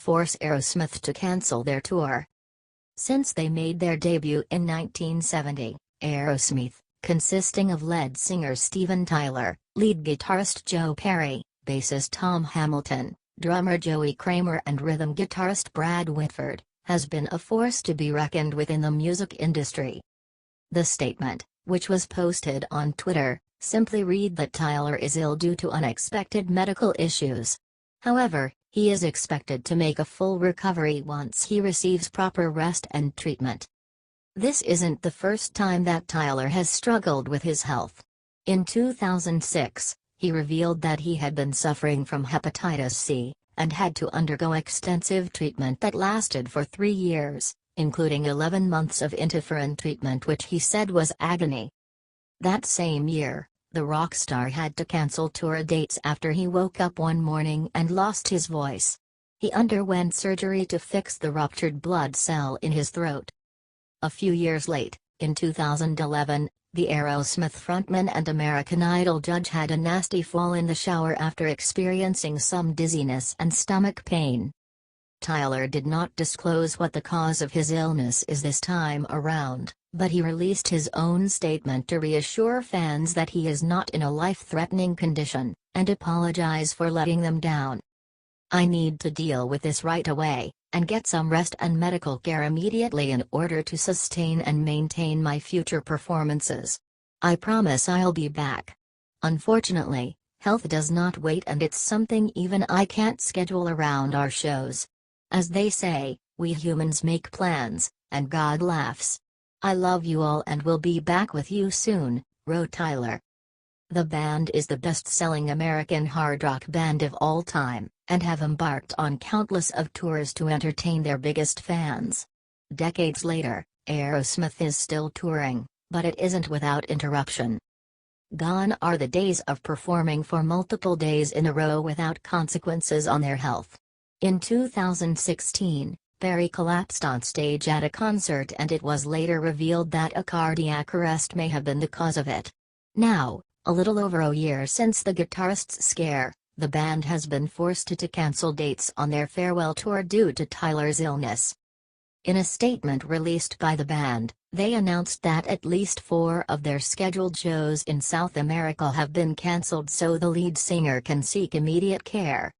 force Aerosmith to cancel their tour. Since they made their debut in 1970, Aerosmith, consisting of lead singer Steven Tyler, lead guitarist Joe Perry, bassist Tom Hamilton, drummer Joey Kramer and rhythm guitarist Brad Whitford, has been a force to be reckoned with in the music industry. The statement, which was posted on Twitter, simply read that Tyler is ill due to unexpected medical issues. However, he is expected to make a full recovery once he receives proper rest and treatment. This isn't the first time that Tyler has struggled with his health. In 2006, he revealed that he had been suffering from hepatitis C, and had to undergo extensive treatment that lasted for 3 years, including 11 months of interferon treatment which he said was agony. That same year, the rock star had to cancel tour dates after he woke up one morning and lost his voice. He underwent surgery to fix the ruptured blood cell in his throat. A few years late, in 2011, the Aerosmith frontman and American Idol judge had a nasty fall in the shower after experiencing some dizziness and stomach pain. Tyler did not disclose what the cause of his illness is this time around, but he released his own statement to reassure fans that he is not in a life-threatening condition, and apologize for letting them down. "I need to deal with this right away, and get some rest and medical care immediately in order to sustain and maintain my future performances. I promise I'll be back. Unfortunately, health does not wait and it's something even I can't schedule around our shows. As they say, we humans make plans, and God laughs. I love you all and will be back with you soon," wrote Tyler. The band is the best-selling American hard rock band of all time, and have embarked on countless of tours to entertain their biggest fans. Decades later, Aerosmith is still touring, but it isn't without interruption. Gone are the days of performing for multiple days in a row without consequences on their health. In 2016, Perry collapsed on stage at a concert and it was later revealed that a cardiac arrest may have been the cause of it. Now, a little over a year since the guitarist's scare, the band has been forced to cancel dates on their farewell tour due to Tyler's illness. In a statement released by the band, they announced that at least 4 of their scheduled shows in South America have been cancelled so the lead singer can seek immediate care.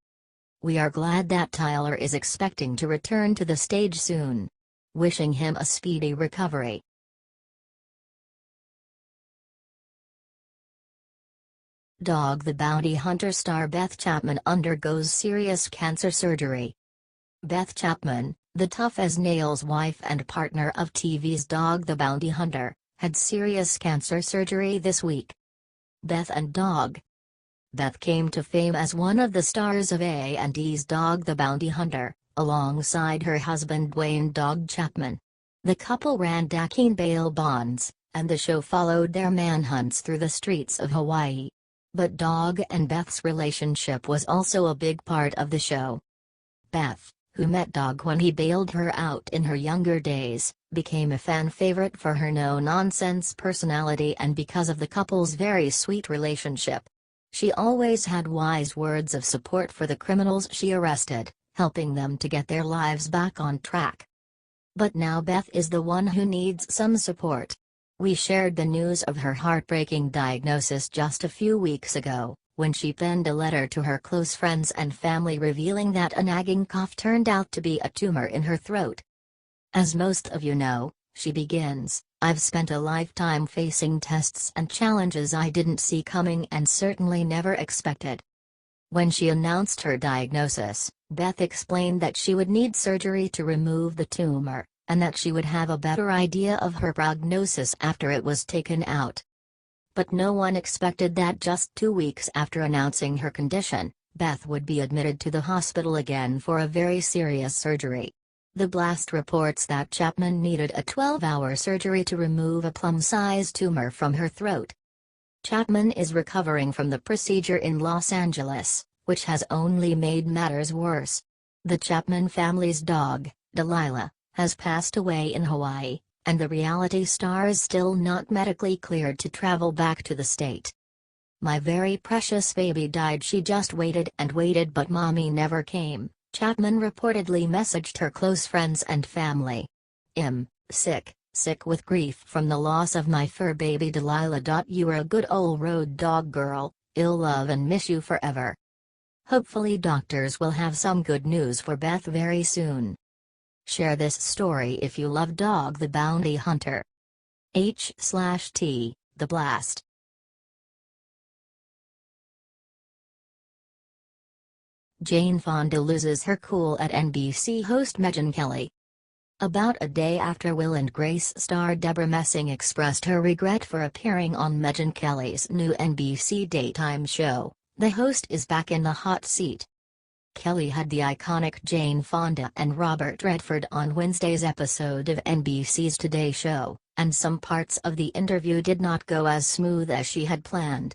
"We are glad that Tyler is expecting to return to the stage soon. Wishing him a speedy recovery." Dog the Bounty Hunter star Beth Chapman undergoes serious cancer surgery. Beth Chapman, the tough-as-nails wife and partner of TV's Dog the Bounty Hunter, had serious cancer surgery this week. Beth and Dog. Beth came to fame as one of the stars of A&E's Dog the Bounty Hunter, alongside her husband Dwayne "Dog" Chapman. The couple ran Dakin bail bonds, and the show followed their manhunts through the streets of Hawaii. But Dog and Beth's relationship was also a big part of the show. Beth, who met Dog when he bailed her out in her younger days, became a fan favorite for her no-nonsense personality and because of the couple's very sweet relationship. She always had wise words of support for the criminals she arrested, helping them to get their lives back on track. But now Beth is the one who needs some support. We shared the news of her heartbreaking diagnosis just a few weeks ago, when she penned a letter to her close friends and family revealing that a nagging cough turned out to be a tumor in her throat. "As most of you know," she begins, "I've spent a lifetime facing tests and challenges I didn't see coming and certainly never expected." When she announced her diagnosis, Beth explained that she would need surgery to remove the tumor, and that she would have a better idea of her prognosis after it was taken out. But no one expected that just 2 weeks after announcing her condition, Beth would be admitted to the hospital again for a very serious surgery. The Blast reports that Chapman needed a 12-hour surgery to remove a plum-sized tumor from her throat. Chapman is recovering from the procedure in Los Angeles, which has only made matters worse. The Chapman family's dog, Delilah, has passed away in Hawaii, and the reality star is still not medically cleared to travel back to the state. "My very precious baby died. She just waited and waited but mommy never came," Chapman reportedly messaged her close friends and family. Sick with grief from the loss of my fur baby Delilah. You're a good old road dog girl, ill love and miss you forever. Hopefully doctors will have some good news for Beth very soon. Share this story if you love Dog the Bounty Hunter. H/T, The Blast. Jane Fonda loses her cool at NBC host Megyn Kelly. About a day after Will and Grace star Deborah Messing expressed her regret for appearing on Megyn Kelly's new NBC daytime show, the host is back in the hot seat. Kelly had the iconic Jane Fonda and Robert Redford on Wednesday's episode of NBC's Today Show, and some parts of the interview did not go as smooth as she had planned.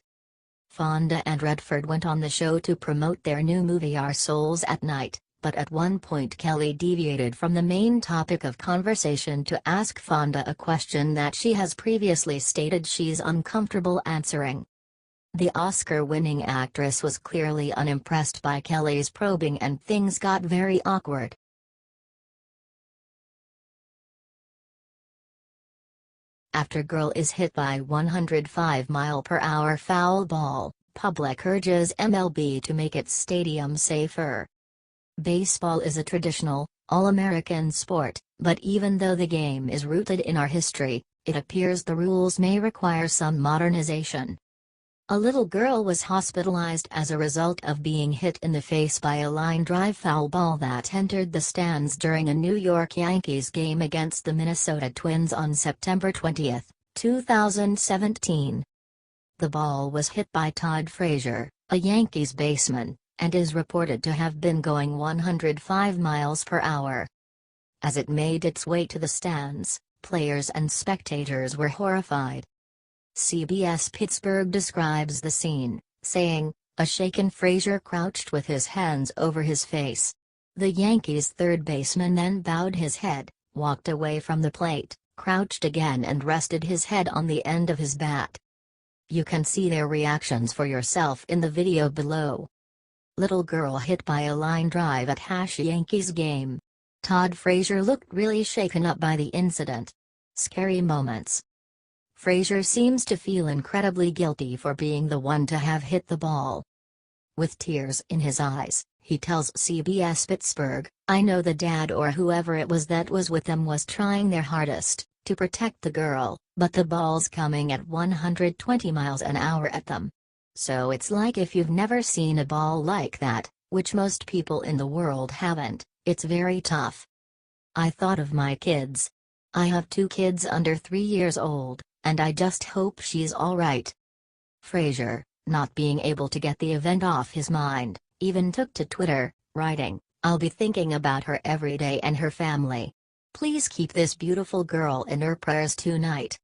Fonda and Redford went on the show to promote their new movie Our Souls at Night, but at one point Kelly deviated from the main topic of conversation to ask Fonda a question that she has previously stated she's uncomfortable answering. The Oscar-winning actress was clearly unimpressed by Kelly's probing and things got very awkward. After girl is hit by 105-mile-per-hour foul ball, public urges MLB to make its stadium safer. Baseball is a traditional, all-American sport, but even though the game is rooted in our history, it appears the rules may require some modernization. A little girl was hospitalized as a result of being hit in the face by a line drive foul ball that entered the stands during a New York Yankees game against the Minnesota Twins on September 20, 2017. The ball was hit by Todd Frazier, a Yankees baseman, and is reported to have been going 105 miles per hour. As it made its way to the stands, players and spectators were horrified. CBS Pittsburgh describes the scene, saying, "A shaken Frazier crouched with his hands over his face. The Yankees' third baseman then bowed his head, walked away from the plate, crouched again and rested his head on the end of his bat." You can see their reactions for yourself in the video below. Little girl hit by a line drive at Yankees game. Todd Frazier looked really shaken up by the incident. Scary moments. Frazier seems to feel incredibly guilty for being the one to have hit the ball. With tears in his eyes, he tells CBS Pittsburgh, "I know the dad or whoever it was that was with them was trying their hardest to protect the girl, but the ball's coming at 120 miles an hour at them. So it's like if you've never seen a ball like that, which most people in the world haven't, it's very tough. I thought of my kids. I have 2 kids under 3 years old, and I just hope she's all right." Frazier, not being able to get the event off his mind, even took to Twitter, writing, "I'll be thinking about her every day and her family. Please keep this beautiful girl in your prayers tonight."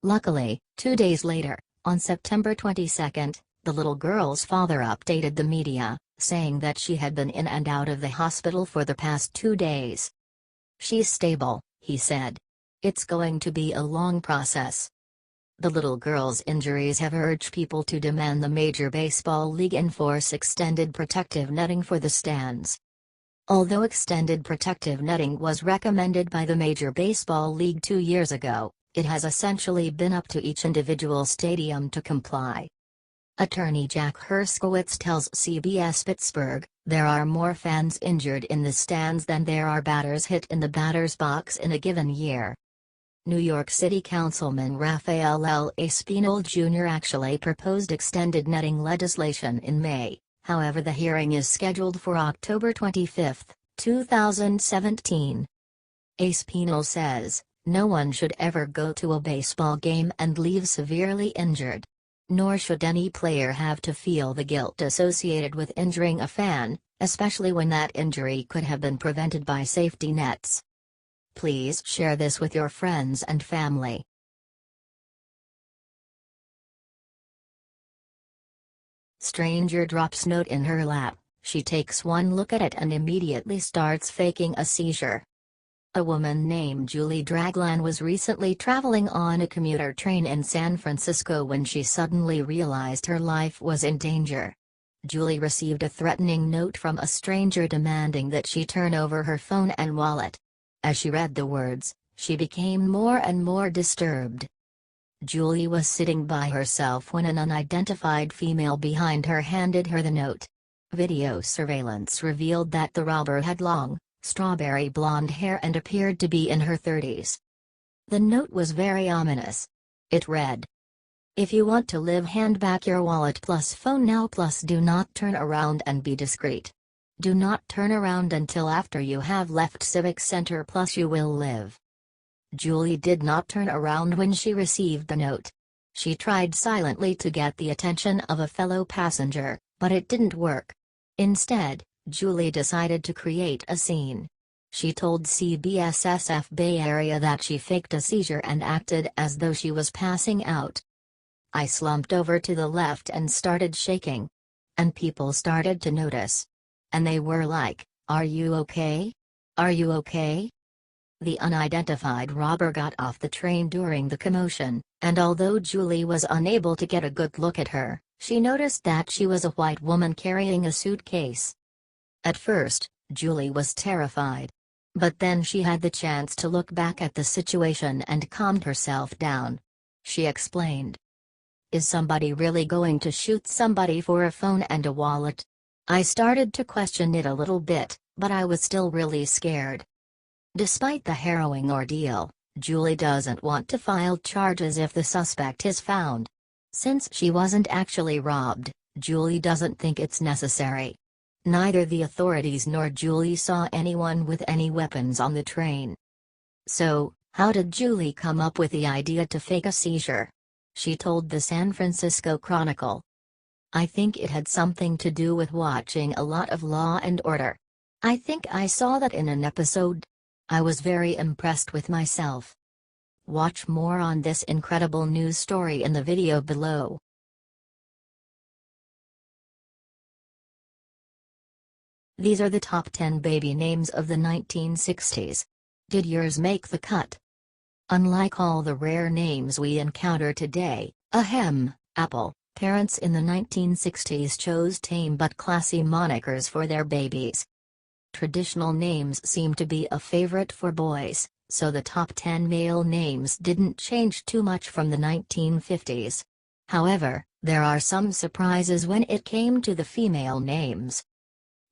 Luckily, 2 days later, on September 22, the little girl's father updated the media, saying that she had been in and out of the hospital for the past 2 days. "She's stable," he said. "It's going to be a long process." The little girl's injuries have urged people to demand the Major Baseball League enforce extended protective netting for the stands. Although extended protective netting was recommended by the Major Baseball League 2 years ago, it has essentially been up to each individual stadium to comply. Attorney Jack Herskowitz tells CBS Pittsburgh, "There are more fans injured in the stands than there are batters hit in the batter's box in a given year." New York City Councilman Raphael L. Espinal Jr. actually proposed extended netting legislation in May, however the hearing is scheduled for October 25, 2017. Espinal says, "No one should ever go to a baseball game and leave severely injured. Nor should any player have to feel the guilt associated with injuring a fan, especially when that injury could have been prevented by safety nets." Please share this with your friends and family. Stranger drops note in her lap, she takes one look at it and immediately starts faking a seizure. A woman named Julie Draglan was recently traveling on a commuter train in San Francisco when she suddenly realized her life was in danger. Julie received a threatening note from a stranger demanding that she turn over her phone and wallet. As she read the words, she became more and more disturbed. Julie was sitting by herself when an unidentified female behind her handed her the note. Video surveillance revealed that the robber had long, strawberry blonde hair and appeared to be in her 30s. The note was very ominous. It read, "If you want to live, hand back your wallet plus phone now plus do not turn around and be discreet. Do not turn around until after you have left Civic Center plus you will live." Julie did not turn around when she received the note. She tried silently to get the attention of a fellow passenger, but it didn't work. Instead, Julie decided to create a scene. She told CBS SF Bay Area that she faked a seizure and acted as though she was passing out. "I slumped over to the left and started shaking. And people started to notice. And they were like, 'Are you okay? Are you okay?'" The unidentified robber got off the train during the commotion, and although Julie was unable to get a good look at her, she noticed that she was a white woman carrying a suitcase. At first, Julie was terrified. But then she had the chance to look back at the situation and calmed herself down. She explained, "Is somebody really going to shoot somebody for a phone and a wallet? I started to question it a little bit, but I was still really scared." Despite the harrowing ordeal, Julie doesn't want to file charges if the suspect is found. Since she wasn't actually robbed, Julie doesn't think it's necessary. Neither the authorities nor Julie saw anyone with any weapons on the train. So, how did Julie come up with the idea to fake a seizure? She told the San Francisco Chronicle, "I think it had something to do with watching a lot of Law and Order. I think I saw that in an episode. I was very impressed with myself." Watch more on this incredible news story in the video below. These are the top 10 baby names of the 1960s. Did yours make the cut? Unlike all the rare names we encounter today, Apple, parents in the 1960s chose tame but classy monikers for their babies. Traditional names seem to be a favorite for boys, so the top 10 male names didn't change too much from the 1950s. However, there are some surprises when it came to the female names.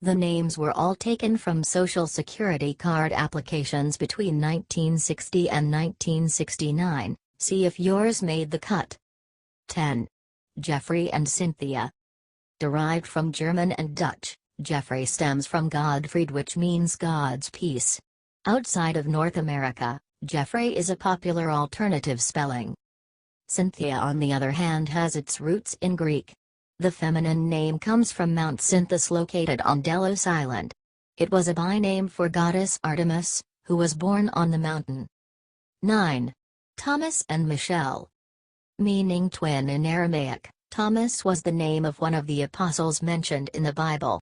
The names were all taken from Social Security card applications between 1960 and 1969, see if yours made the cut. 10. Jeffrey and Cynthia. Derived from German and Dutch, Jeffrey stems from Gottfried, which means God's peace. Outside of North America, Jeffrey is a popular alternative spelling. Cynthia, on the other hand, has its roots in Greek. The feminine name comes from Mount Cynthus located on Delos Island. It was a byname for goddess Artemis, who was born on the mountain. 9. Thomas and Michelle. Meaning twin in Aramaic, Thomas was the name of one of the apostles mentioned in the Bible.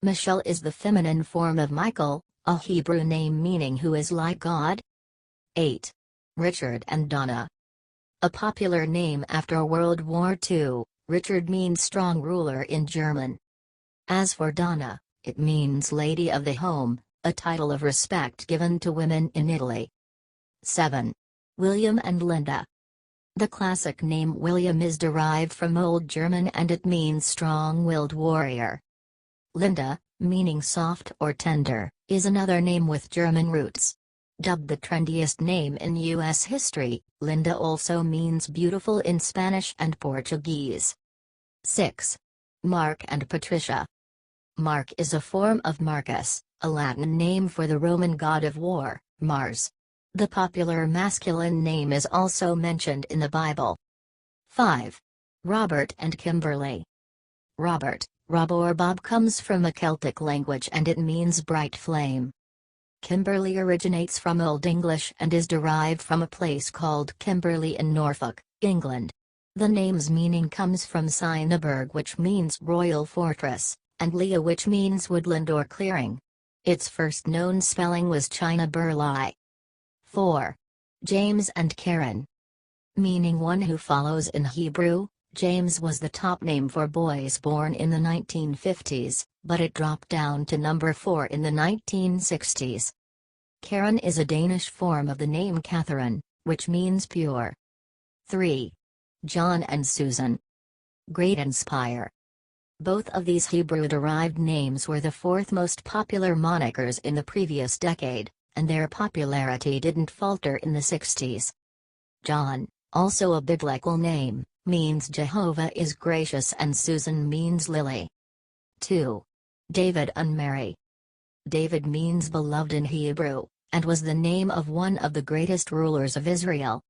Michelle is the feminine form of Michael, a Hebrew name meaning who is like God. 8. Richard and Donna. A popular name after World War II, Richard means strong ruler in German. As for Donna, it means lady of the home, a title of respect given to women in Italy. 7. William and Linda. The classic name William is derived from Old German and it means strong-willed warrior. Linda, meaning soft or tender, is another name with German roots. Dubbed the trendiest name in U.S. history, Linda also means beautiful in Spanish and Portuguese. 6. Mark and Patricia. Mark is a form of Marcus, a Latin name for the Roman god of war, Mars. The popular masculine name is also mentioned in the Bible. 5. Robert and Kimberly. Robert, Rob or Bob comes from a Celtic language and it means bright flame. Kimberly originates from Old English and is derived from a place called Kimberley in Norfolk, England. The name's meaning comes from Cynaburg, which means royal fortress, and Leah, which means woodland or clearing. Its first known spelling was China Burlai. 4. James and Karen. Meaning one who follows in Hebrew, James was the top name for boys born in the 1950s, but it dropped down to number 4 in the 1960s. Karen is a Danish form of the name Catherine, which means pure. 3. John and Susan. Great Inspire. Both of these Hebrew-derived names were the fourth most popular monikers in the previous decade, and their popularity didn't falter in the 60s. John, also a biblical name, means Jehovah is gracious, and Susan means lily. 2. David and Mary. David means beloved in Hebrew, and was the name of one of the greatest rulers of Israel.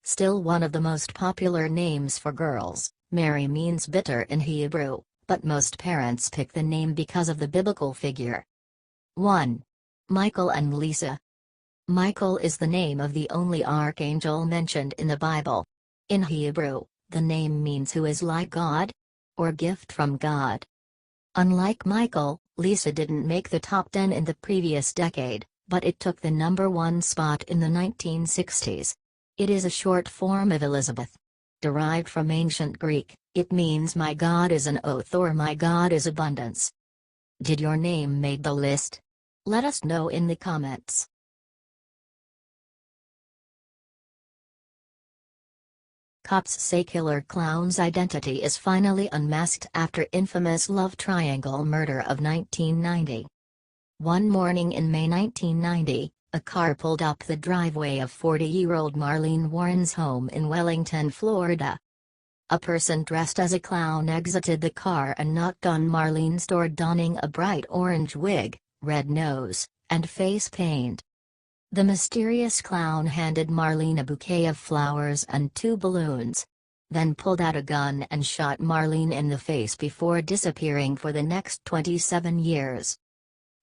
Still one of the most popular names for girls, Mary means bitter in Hebrew, but most parents pick the name because of the biblical figure. 1. Michael and Lisa. Michael is the name of the only archangel mentioned in the Bible. In Hebrew, the name means who is like God, or gift from God. Unlike Michael, Lisa didn't make the top 10 in the previous decade, but it took the number 1 spot in the 1960s. It is a short form of Elizabeth. Derived from ancient Greek, it means my God is an oath or my God is abundance. Did your name make the list? Let us know in the comments. Cops say killer clown's identity is finally unmasked after infamous love triangle murder of 1990. One morning in May 1990, a car pulled up the driveway of 40-year-old Marlene Warren's home in Wellington, Florida. A person dressed as a clown exited the car and knocked on Marlene's door, donning a bright orange wig, red nose, and face paint. The mysterious clown handed Marlene a bouquet of flowers and 2 balloons. Then pulled out a gun and shot Marlene in the face before disappearing for the next 27 years.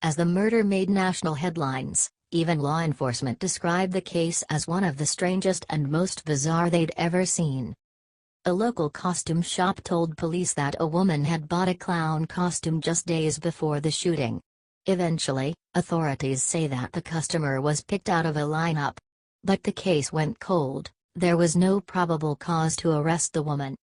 As the murder made national headlines, even law enforcement described the case as one of the strangest and most bizarre they'd ever seen. A local costume shop told police that a woman had bought a clown costume just days before the shooting. Eventually, authorities say that the customer was picked out of a lineup. But the case went cold. There was no probable cause to arrest the woman.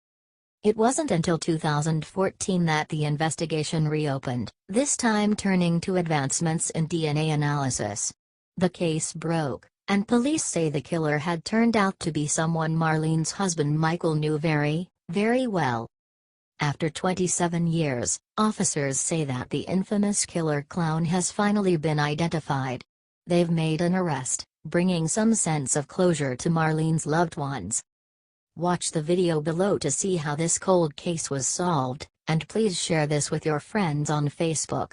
It wasn't until 2014 that the investigation reopened, this time turning to advancements in DNA analysis. The case broke, and police say the killer had turned out to be someone Marlene's husband Michael knew very, very well. After 27 years, officers say that the infamous killer clown has finally been identified. They've made an arrest, bringing some sense of closure to Marlene's loved ones. Watch the video below to see how this cold case was solved, and please share this with your friends on Facebook.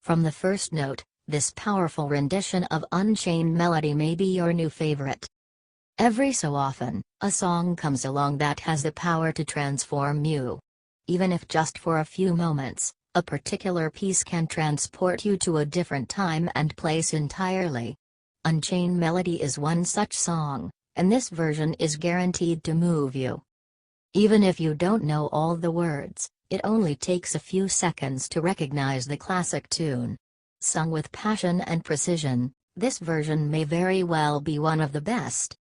From the first note, this powerful rendition of Unchained Melody may be your new favorite. Every so often, a song comes along that has the power to transform you. Even if just for a few moments, a particular piece can transport you to a different time and place entirely. Unchained Melody is one such song, and this version is guaranteed to move you. Even if you don't know all the words, it only takes a few seconds to recognize the classic tune. Sung with passion and precision, this version may very well be one of the best.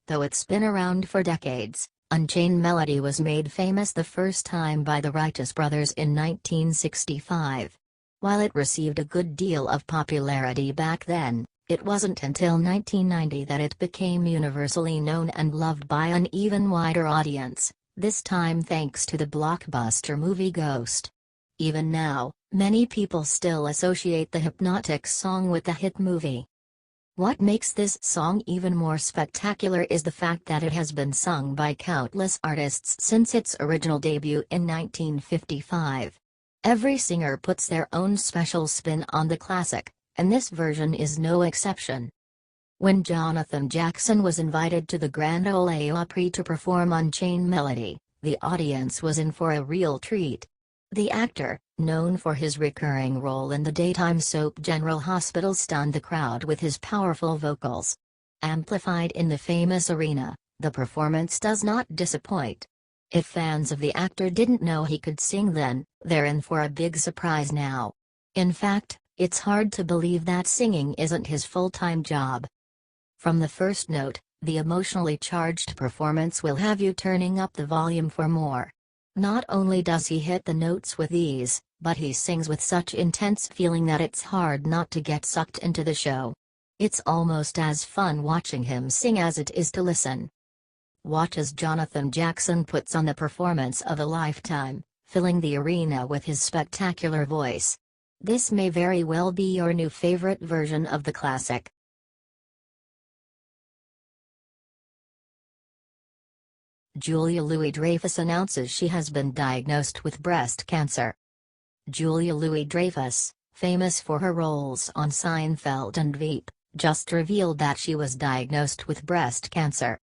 Though it's been around for decades, Unchained Melody was made famous the first time by the Righteous Brothers in 1965. While it received a good deal of popularity back then, it wasn't until 1990 that it became universally known and loved by an even wider audience, this time thanks to the blockbuster movie Ghost. Even now, many people still associate the hypnotic song with the hit movie. What makes this song even more spectacular is the fact that it has been sung by countless artists since its original debut in 1955. Every singer puts their own special spin on the classic, and this version is no exception. When Jonathan Jackson was invited to the Grand Ole Opry to perform Unchained Melody, the audience was in for a real treat. The actor, known for his recurring role in the daytime soap General Hospital, stunned the crowd with his powerful vocals. Amplified in the famous arena, the performance does not disappoint. If fans of the actor didn't know he could sing then, they're in for a big surprise now. In fact, it's hard to believe that singing isn't his full-time job. From the first note, the emotionally charged performance will have you turning up the volume for more. Not only does he hit the notes with ease, but he sings with such intense feeling that it's hard not to get sucked into the show. It's almost as fun watching him sing as it is to listen. Watch as Jonathan Jackson puts on the performance of a lifetime, filling the arena with his spectacular voice. This may very well be your new favorite version of the classic. Julia Louis-Dreyfus announces she has been diagnosed with breast cancer. Julia Louis-Dreyfus, famous for her roles on Seinfeld and Veep, just revealed that she was diagnosed with breast cancer.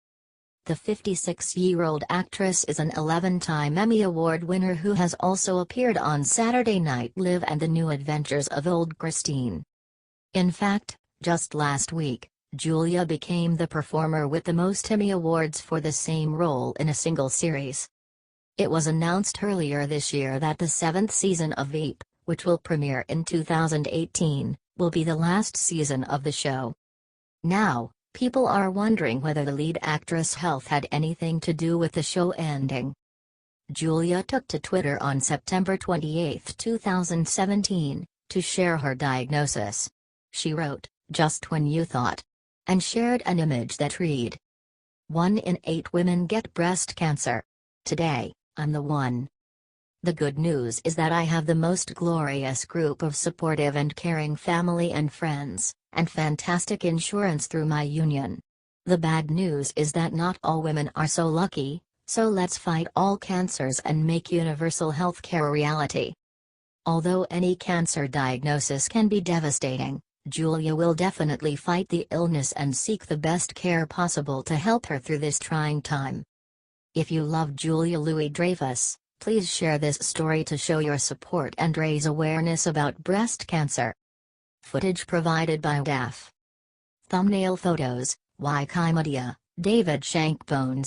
The 56-year-old actress is an 11-time Emmy Award winner who has also appeared on Saturday Night Live and The New Adventures of Old Christine. In fact, just last week, Julia became the performer with the most Emmy Awards for the same role in a single series. It was announced earlier this year that the 7th season of Veep, which will premiere in 2018, will be the last season of the show. Now, people are wondering whether the lead actress' health had anything to do with the show ending. Julia took to Twitter on September 28, 2017, to share her diagnosis. She wrote, "Just when you thought," and shared an image that read, "1 in 8 women get breast cancer. Today, I'm the one. The good news is that I have the most glorious group of supportive and caring family and friends, and fantastic insurance through my union. The bad news is that not all women are so lucky, so let's fight all cancers and make universal healthcare a reality." Although any cancer diagnosis can be devastating, Julia will definitely fight the illness and seek the best care possible to help her through this trying time. If you love Julia Louis-Dreyfus, please share this story to show your support and raise awareness about breast cancer. Footage provided by DAF. Thumbnail photos, Wikimedia, David Shankbone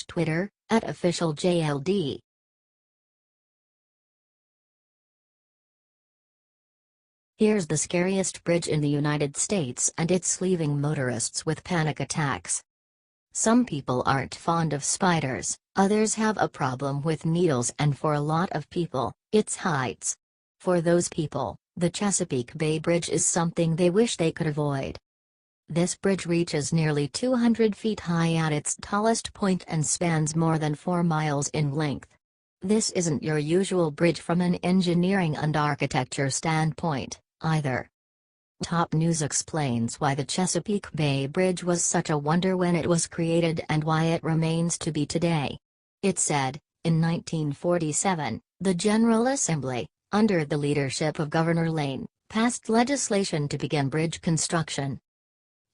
/ Twitter, @officialjld. Here's the scariest bridge in the United States, and it's leaving motorists with panic attacks. Some people aren't fond of spiders, others have a problem with needles, and for a lot of people, it's heights. For those people, the Chesapeake Bay Bridge is something they wish they could avoid. This bridge reaches nearly 200 feet high at its tallest point and spans more than 4 miles in length. This isn't your usual bridge from an engineering and architecture standpoint, either. Top News explains why the Chesapeake Bay Bridge was such a wonder when it was created and why it remains to be today. It said, in 1947, the General Assembly, under the leadership of Governor Lane, passed legislation to begin bridge construction.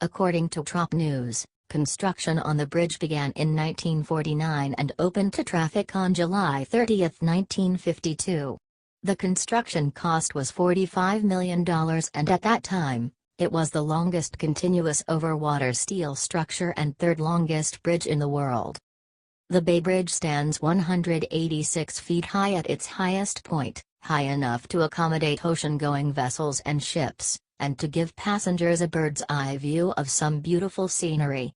According to Top News, construction on the bridge began in 1949 and opened to traffic on July 30, 1952. The construction cost was $45 million, and at that time, it was the longest continuous overwater steel structure and third longest bridge in the world. The Bay Bridge stands 186 feet high at its highest point, high enough to accommodate ocean-going vessels and ships, and to give passengers a bird's-eye view of some beautiful scenery.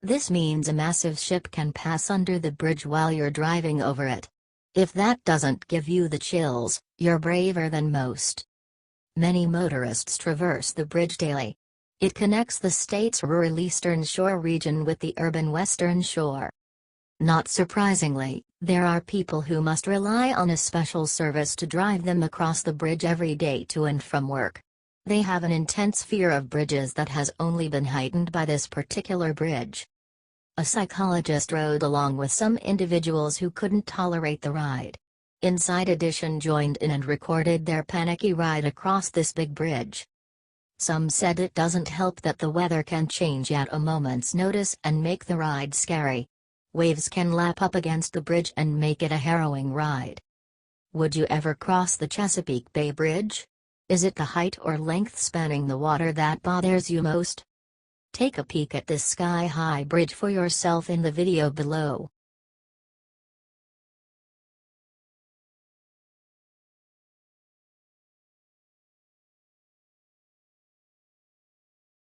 This means a massive ship can pass under the bridge while you're driving over it. If that doesn't give you the chills, you're braver than most. Many motorists traverse the bridge daily. It connects the state's rural Eastern Shore region with the urban Western Shore. Not surprisingly, there are people who must rely on a special service to drive them across the bridge every day to and from work. They have an intense fear of bridges that has only been heightened by this particular bridge. A psychologist rode along with some individuals who couldn't tolerate the ride. Inside Edition joined in and recorded their panicky ride across this big bridge. Some said it doesn't help that the weather can change at a moment's notice and make the ride scary. Waves can lap up against the bridge and make it a harrowing ride. Would you ever cross the Chesapeake Bay Bridge? Is it the height or length spanning the water that bothers you most? Take a peek at this sky-high bridge for yourself in the video below.